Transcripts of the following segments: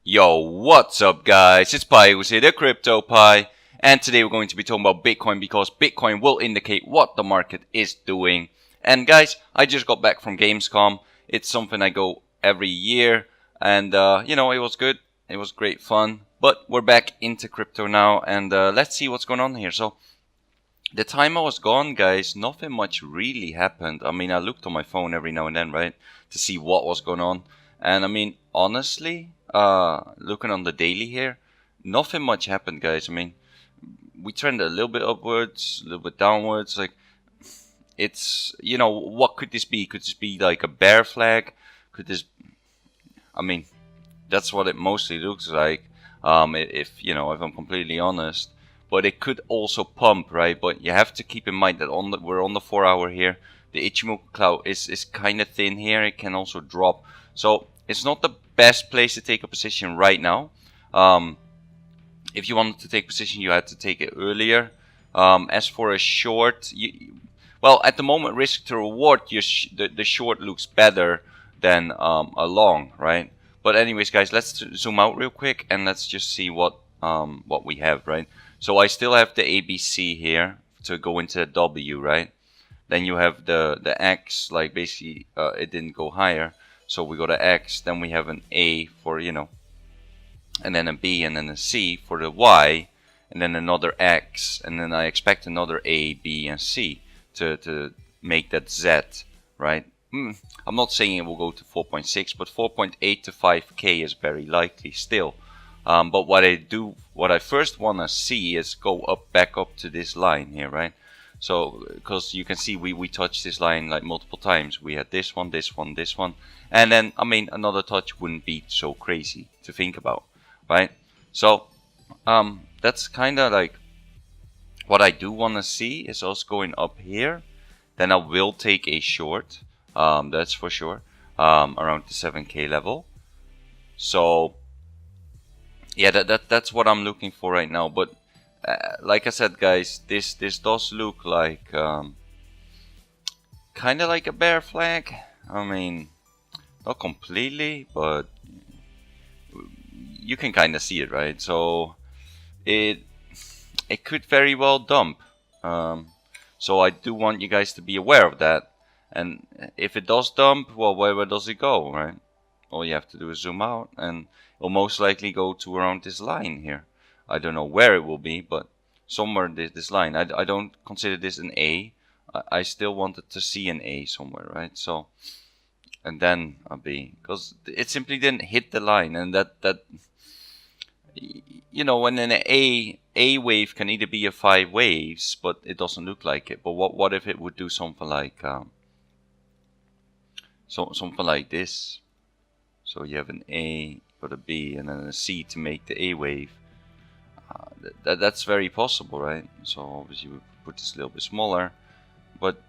Yo, what's up guys? It's Pygoz here, the Crypto Pie, and today we're going to be talking about Bitcoin because Bitcoin will indicate what the market is doing. And guys, I just got back from Gamescom. It's something I go every year, and it was good. It was great fun. But we're back into crypto now, and let's see what's going on here. So, the time I was gone, guys, nothing much really happened. I mean, I looked on my phone every now and then, right, to see what was going on. And I mean, honestly, looking on the daily here, nothing much happened, guys. I mean, we trended a little bit upwards, a little bit downwards. Like, it's, what could this be? Could this be like a bear flag? Could this, I mean, that's what it mostly looks like, if I'm completely honest. But it could also pump, right? But you have to keep in mind that we're on the 4 hour here. The Ichimoku cloud is kind of thin here. It can also drop. So it's not the best place to take a position right now. If you wanted to take position, you had to take it earlier. As for a short, well, at the moment, risk to reward, the short looks better than a long, right? But anyways, guys, let's zoom out real quick and let's just see what we have, right? So I still have the ABC here to go into the W, right? Then you have the X, like basically it didn't go higher. So we got an X, then we have an A for, and then a B, and then a C for the Y, and then another X, and then I expect another A, B, and C to make that Z, right? I'm not saying it will go to 4.6, but 4.8 to 5K is very likely still. But what I first want to see is go back up to this line here, right? So, because you can see we touched this line like multiple times. We had this one, this one, this one. And then, I mean, another touch wouldn't be so crazy to think about, right? So, that's kind of like what I do want to see is us going up here. Then I will take a short, that's for sure, around the 7K level. So, yeah, that's what I'm looking for right now. But like I said, guys, this does look like kind of like a bear flag. I mean, not completely, but you can kind of see it, right? So it could very well dump. So I do want you guys to be aware of that. And if it does dump, well, where does it go, right? All you have to do is zoom out, and it'll most likely go to around this line here. I don't know where it will be, but somewhere this line. I don't consider this an A. I still wanted to see an A somewhere, right? So, and then a B, because it simply didn't hit the line, and that when an A wave can either be a 5 waves, but it doesn't look like it. But what if it would do something like something like this? So you have an A, got a B, and then a C to make the A wave. That's very possible, right? So obviously we put this a little bit smaller, but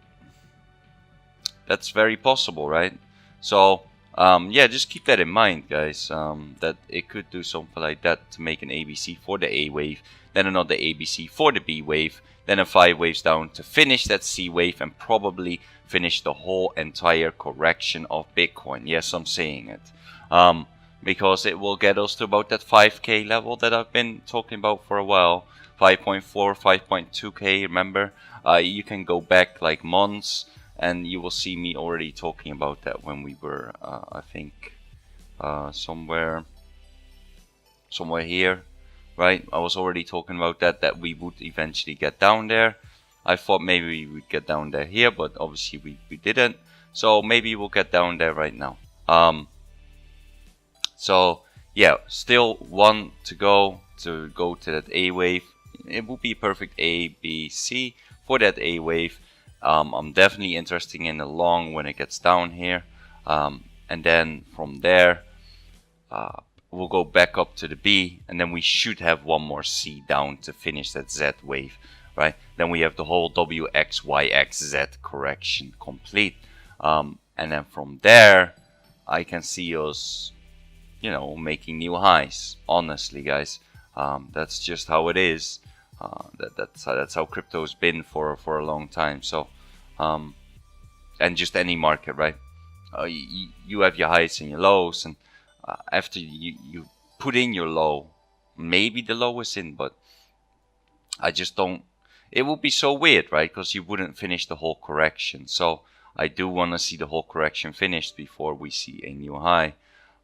that's very possible, right? So yeah, just keep that in mind, guys. That it could do something like that to make an ABC for the A wave, then another ABC for the B wave, then a 5 waves down to finish that C wave and probably finish the whole entire correction of Bitcoin. Yes, I'm saying it. Because it will get us to about that 5K level that I've been talking about for a while. 5.4, 5.2K, remember? You can go back like months and you will see me already talking about that when we were, I think, somewhere here, right? I was already talking about that we would eventually get down there. I thought maybe we would get down there here, but obviously we didn't. So maybe we'll get down there right now. So yeah, still one to go to that A wave. It would be perfect A, B, C for that A wave. I'm definitely interested in the long when it gets down here. And then from there, we'll go back up to the B, and then we should have one more C down to finish that Z wave, right? Then we have the whole W, X, Y, X, Z correction complete. And then from there, I can see us making new highs. Honestly, guys, that's just how it is. That's how crypto's been for a long time. So, and just any market, right? You have your highs and your lows, and after you put in your low. Maybe the low is in, but I just don't. It would be so weird, right? Because you wouldn't finish the whole correction. So I do want to see the whole correction finished before we see a new high.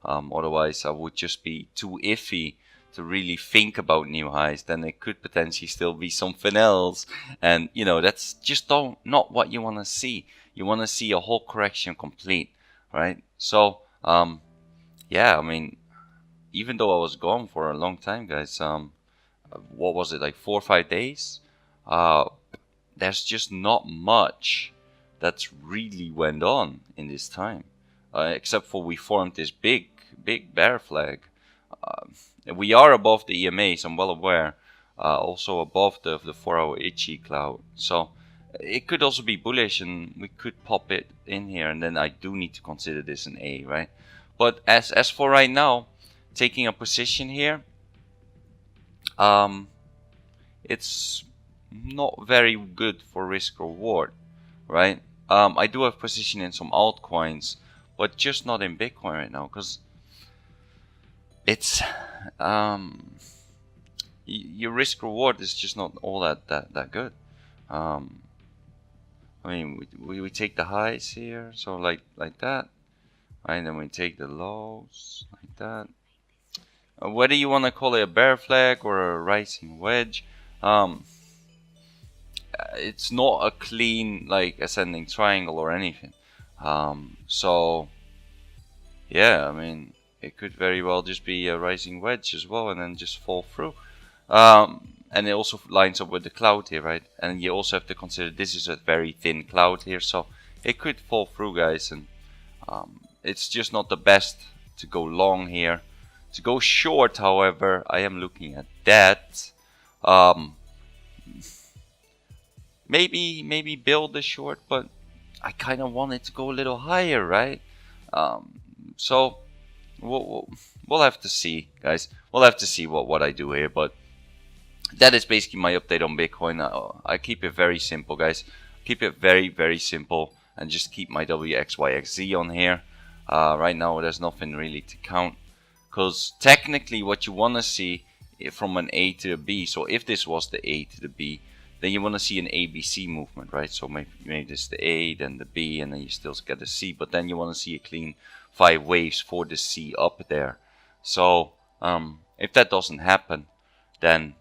Otherwise, I would just be too iffy to really think about new highs. Then it could potentially still be something else, and you know that's just not what you want to see. You want to see a whole correction complete, right? So yeah, I mean, even though I was gone for a long time, guys, what was it, like 4 or 5 days? There's just not much that's really went on in this time, except for we formed this big bear flag. We are above the EMAs, I'm well aware. Also above the 4-hour itchy cloud, so it could also be bullish, and we could pop it in here, and then I do need to consider this an A, right? But as for right now, taking a position here, it's not very good for risk reward, right? I do have position in some altcoins, but just not in Bitcoin right now, because it's your risk reward is just not all that good. I mean, we take the highs here, so like that, right? And then we take the lows like that. Whether you want to call it a bear flag or a rising wedge, it's not a clean like ascending triangle or anything. So yeah, I mean, it could very well just be a rising wedge as well, and then just fall through. And it also lines up with the cloud here, right? And you also have to consider this is a very thin cloud here, so it could fall through, guys. And it's just not the best to go long here. To go short, however, I am looking at that. Maybe build the short, but I kind of want it to go a little higher, right? So we'll have to see, guys. We'll have to see what I do here, but that is basically my update on Bitcoin. I keep it very simple, guys. Keep it very simple, and just keep my WXYXZ on here. Right now, there's nothing really to count, because technically what you want to see from an A to a B, so if this was the A to the B, then you want to see an ABC movement, right? So maybe this is the A, then the B, and then you still get the C, but then you want to see a clean 5 waves for the C up there. So if that doesn't happen, then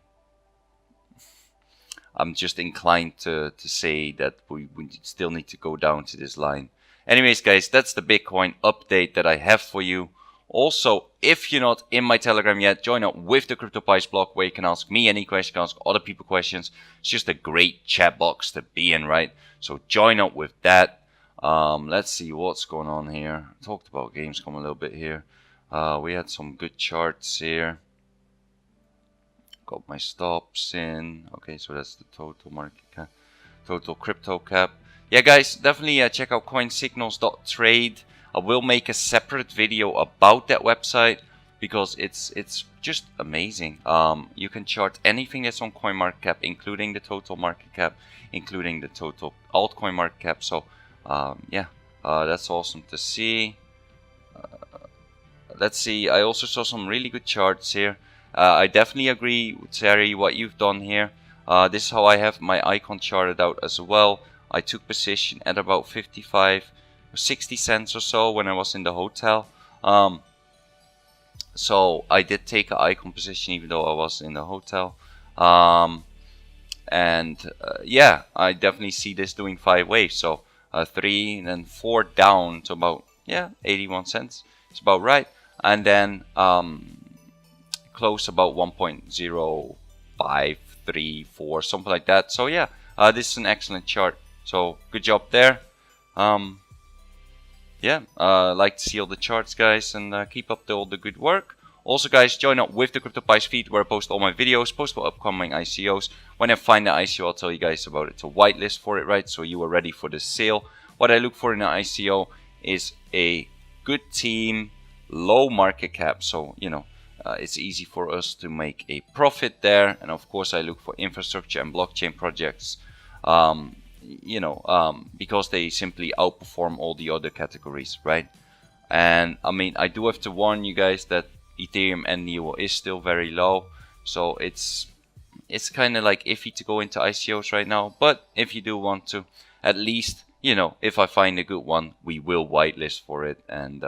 I'm just inclined to say that we still need to go down to this line. Anyways, guys, that's the Bitcoin update that I have for you. Also, if you're not in my Telegram yet, join up with the CryptoPies blog, where you can ask me any question, ask other people questions. It's just a great chat box to be in, right? So join up with that. Let's see what's going on here. I talked about Gamescom a little bit here. We had some good charts here. Got my stops in. Okay, so that's the total market cap, total crypto cap. Yeah, guys, definitely check out coinsignals.trade. I will make a separate video about that website, because it's just amazing. You can chart anything that's on CoinMarketCap, including the total market cap, including the total altcoin market cap. So yeah, that's awesome to see. Let's see. I also saw some really good charts here. I definitely agree with Terry what you've done here. This is how I have my icon charted out as well. I took position at about 55 or 60 cents or so when I was in the hotel. So I did take an icon position even though I was in the hotel. Yeah, I definitely see this doing 5 waves. So 3 and then 4 down to about 81 cents. It's about right. And then close about 1.0534, something like that. So yeah, this is an excellent chart. So good job there. Yeah, like to see all the charts, guys, and keep up all the good work. Also, guys, join up with the CryptoPies feed, where I post all my videos, post about upcoming ICOs. When I find the ICO, I'll tell you guys about it. It's a whitelist for it, right? So you are ready for the sale. What I look for in an ICO is a good team, low market cap, so you know it's easy for us to make a profit there. And of course, I look for infrastructure and blockchain projects, because they simply outperform all the other categories, right? And I mean, I do have to warn you guys that Ethereum and NEO is still very low, so it's kind of like iffy to go into ICOs right now. But if you do want to, at least, you know, if I find a good one, we will whitelist for it and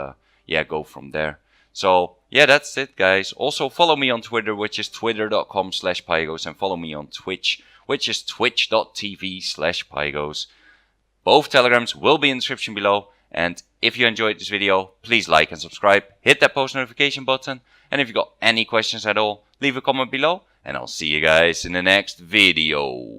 yeah, go from there. So yeah, that's it, guys. Also follow me on Twitter, which is twitter.com/Pygoz, and follow me on Twitch, which is twitch.tv/Pygoz. Both telegrams will be in the description below. And if you enjoyed this video, please like and subscribe, hit that post notification button, and if you got any questions at all, leave a comment below, and I'll see you guys in the next video.